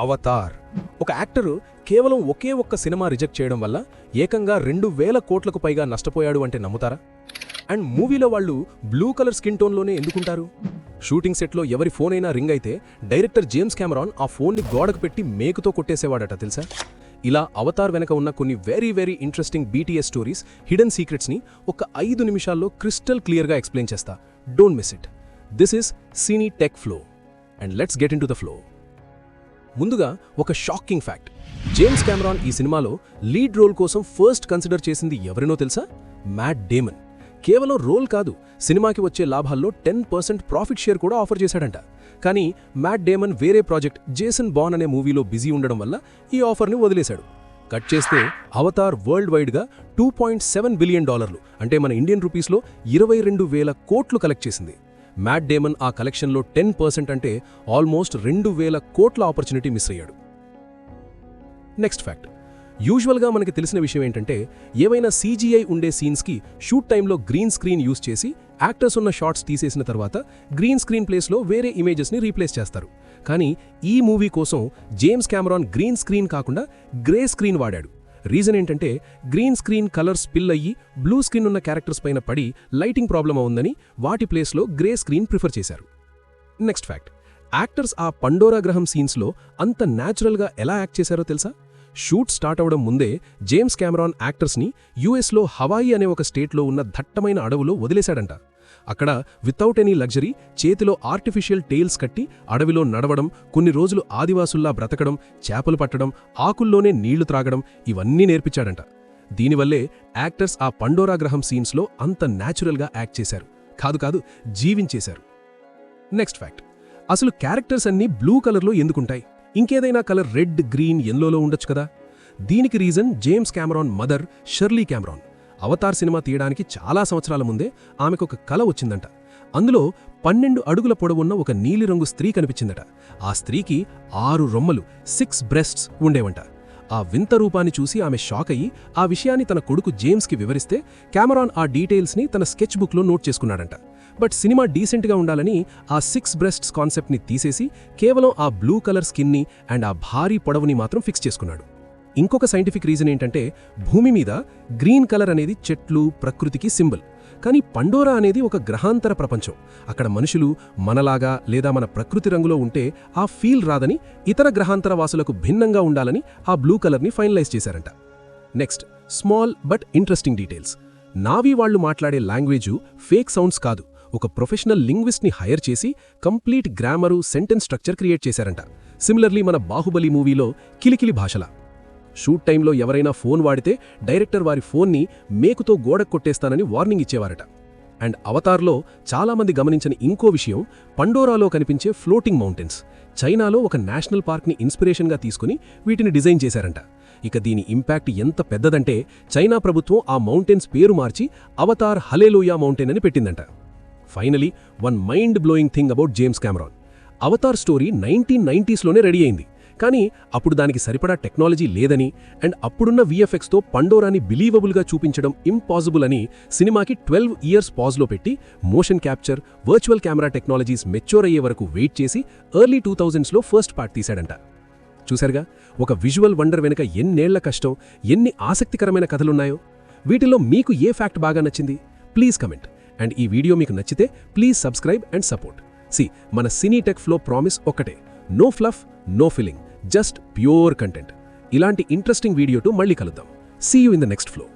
Avatar. ఒక actor కేవలం ఒకే ఒక్క సినిమా రిజెక్ట్ చేయడం వల్ల ఏకంగా 2,000 కోట్లకు పైగా నష్టపోయాడు అంటే నమ్ముతారా? అండ్ మూవీలో వాళ్ళు బ్లూ కలర్ స్కిన్ టోన్లోనే ఎందుకుంటారు? షూటింగ్ సెట్లో ఎవరి ఫోన్ అయినా రింగ్ అయితే డైరెక్టర్ జేమ్స్ కెమెరాన్ ఆ ఫోన్ని గోడకు పెట్టి మేకుతో కొట్టేసేవాడట తెలుసా? ఇలా అవతార్ వెనక ఉన్న కొన్ని very interesting BTS stories, hidden సీక్రెట్స్ని ఒక 5 నిమిషాల్లో క్రిస్టల్ క్లియర్గా ఎక్స్ప్లెయిన్ చేస్తా. Don't miss it. This is Cine tech Flow and let's get into the flow. ముందుగా ఒక షాకింగ్ ఫ్యాక్ట్. జేమ్స్ కెమెరాన్ ఈ సినిమాలో లీడ్ రోల్ కోసం ఫస్ట్ కన్సిడర్ చేసింది ఎవరినో తెలుసా? Mat Daemon. కేవలం రోల్ కాదు, సినిమాకి వచ్చే లాభాల్లో 10% ప్రాఫిట్ షేర్ కూడా ఆఫర్ చేశాడంట. కానీ మ్యాట్ డేమన్ వేరే ప్రాజెక్ట్ జేసన్ బార్న్ అనే మూవీలో బిజీ ఉండడం వల్ల ఈ ఆఫర్ని వదిలేశాడు. కట్ చేస్తే అవతార్ వరల్డ్ వైడ్గా $2.7 బిలియన్, అంటే మన ఇండియన్ రూపీస్లో 22,000 కోట్లు కలెక్ట్ చేసింది. మ్యాట్ డేమన్ ఆ కలెక్షన్లో 10% అంటే ఆల్మోస్ట్ 2,000 కోట్ల ఆపర్చునిటీ మిస్ అయ్యాడు. Next fact. యూజువల్గా మనకి తెలిసిన విషయం ఏంటంటే, ఏవైనా CGI ఉండే సీన్స్కి షూట్ టైంలో గ్రీన్ స్క్రీన్ యూజ్ చేసి యాక్టర్స్ ఉన్న షాట్స్ తీసేసిన తర్వాత గ్రీన్ స్క్రీన్ ప్లేస్లో వేరే ఇమేజెస్ని రీప్లేస్ చేస్తారు. కానీ ఈ మూవీ కోసం జేమ్స్ కెమెరాన్ గ్రీన్ స్క్రీన్ కాకుండా గ్రే స్క్రీన్ వాడాడు. రీజన్ ఏంటంటే, గ్రీన్ స్క్రీన్ కలర్ స్పిల్ అయ్యి బ్లూ స్క్రీన్ ఉన్న క్యారెక్టర్స్ పైన పడి లైటింగ్ ప్రాబ్లం అవుందని వాటి ప్లేస్లో గ్రే స్క్రీన్ ప్రిఫర్ చేశారు. Next fact. యాక్టర్స్ ఆ పండోరా గ్రహం సీన్స్లో అంత న్యాచురల్గా ఎలా యాక్ట్ చేశారో తెలుసా? షూట్ స్టార్ట్ అవడం ముందే జేమ్స్ కెమెరాన్ యాక్టర్స్ని యుఎస్లో హవాయి అనే ఒక స్టేట్లో ఉన్న దట్టమైన అడవులో వదిలేశాడంట. అక్కడ వితౌట్ ఎనీ లగ్జరీ చేతిలో ఆర్టిఫిషియల్ టెయిల్స్ కట్టి అడవిలో నడవడం, కొన్ని రోజులు ఆదివాసుల్లా బ్రతకడం, చేపలు పట్టడం, ఆకుల్లోనే నీళ్లు త్రాగడం, ఇవన్నీ నేర్పించాడంట. దీనివల్లే యాక్టర్స్ ఆ పండోరా గ్రహం సీన్స్లో అంత న్యాచురల్గా యాక్ట్ చేశారు. కాదు జీవించేశారు. Next fact. అసలు క్యారెక్టర్స్ అన్నీ బ్లూ కలర్లో ఎందుకుంటాయి? ఇంకేదైనా కలర్ రెడ్, గ్రీన్, ఎల్లోలో ఉండొచ్చు కదా? దీనికి reason James Cameron mother Shirley Cameron. Avatar cinema తీయడానికి చాలా సంవత్సరాల ముందే ఆమెకొక కల వచ్చిందంట. అందులో 12 అడుగుల పొడవున్న ఒక నీలిరంగు స్త్రీ కనిపించిందట. ఆ స్త్రీకి 6 రొమ్మలు, 6 బ్రెస్ట్స్ ఉండేవంట. ఆ వింత రూపాన్ని చూసి ఆమె షాక్ అయ్యి ఆ విషయాన్ని తన కొడుకు జేమ్స్కి వివరిస్తే కెమెరాన్ ఆ డీటెయిల్స్ని తన స్కెచ్ బుక్లో నోట్ చేసుకున్నాడంట. బట్ సినిమా డీసెంట్గా ఉండాలని ఆ 6 బ్రెస్ట్స్ కాన్సెప్ట్ని తీసేసి కేవలం ఆ బ్లూ కలర్ స్కిన్ని అండ్ ఆ భారీ పొడవుని మాత్రం ఫిక్స్ చేసుకున్నాడు. ఇంకొక సైంటిఫిక్ రీజన్ ఏంటంటే, భూమి మీద గ్రీన్ కలర్ అనేది చెట్లు, ప్రకృతికి సింబల్. కానీ పండోరా అనేది ఒక గ్రహాంతర ప్రపంచం. అక్కడ మనుషులు మనలాగా లేదా మన ప్రకృతి రంగులో ఉంటే ఆ ఫీల్ రాదని, ఇతర గ్రహాంతర వాసులకు భిన్నంగా ఉండాలని ఆ బ్లూ కలర్ని ఫైనలైజ్ చేశారంట. Next, small but interesting details. Navy వాళ్లు మాట్లాడే లాంగ్వేజు ఫేక్ సౌండ్స్ కాదు. ఒక ప్రొఫెషనల్ లింగ్విస్ట్ని హైర్ చేసి complete grammar, sentence structure create చేశారంట. సిమిలర్లీ మన బాహుబలి మూవీలో కిలికిలి భాషలా. షూట్ టైంలో ఎవరైనా ఫోన్ వాడితే డైరెక్టర్ వారి ఫోన్ని మేకుతో గోడకు కొట్టేస్తానని వార్నింగ్ ఇచ్చేవారట. అండ్ అవతార్లో చాలామంది గమనించని ఇంకో విషయం, పండోరాలో కనిపించే ఫ్లోటింగ్ మౌంటైన్స్. చైనాలో ఒక నేషనల్ పార్క్ని ఇన్స్పిరేషన్గా తీసుకుని వీటిని డిజైన్ చేశారంట. ఇక దీని ఇంపాక్ట్ ఎంత పెద్దదంటే, చైనా ప్రభుత్వం ఆ మౌంటైన్స్ పేరు మార్చి అవతార్ హల్లెలూయా మౌంటైన్ అని పెట్టిందంట. Finally, one mind blowing thing about James Cameron. Avatar story 1990స్లోనే రెడీ అయింది. కానీ అప్పుడు దానికి సరిపడా టెక్నాలజీ లేదని అండ్ అప్పుడున్న VFXతో పండోరాని బిలీవబుల్గా చూపించడం ఇంపాసిబుల్ అని సినిమాకి 12 ఇయర్స్ పాజ్లో పెట్టి motion capture, virtual camera technologies mature అయ్యే వరకు వెయిట్ చేసి ఎర్లీ 2000స్లో ఫస్ట్ పార్ట్ తీశాడంట. చూశారుగా, ఒక విజువల్ వండర్ వెనుక ఎన్నేళ్ల కష్టం, ఎన్ని ఆసక్తికరమైన కథలున్నాయో. వీటిలో మీకు ఏ ఫ్యాక్ట్ బాగా నచ్చింది? Please comment. అండ్ ఈ వీడియో మీకు నచ్చితే ప్లీజ్ సబ్స్క్రైబ్ అండ్ సపోర్ట్. మన సినీ టెక్ ఫ్లో ప్రామిస్ ఒక్కటే: no fluff, no filling, just pure content. ఇలాంటి ఇంట్రెస్టింగ్ వీడియోతో మళ్ళీ కలుద్దాం. See you in the next flow.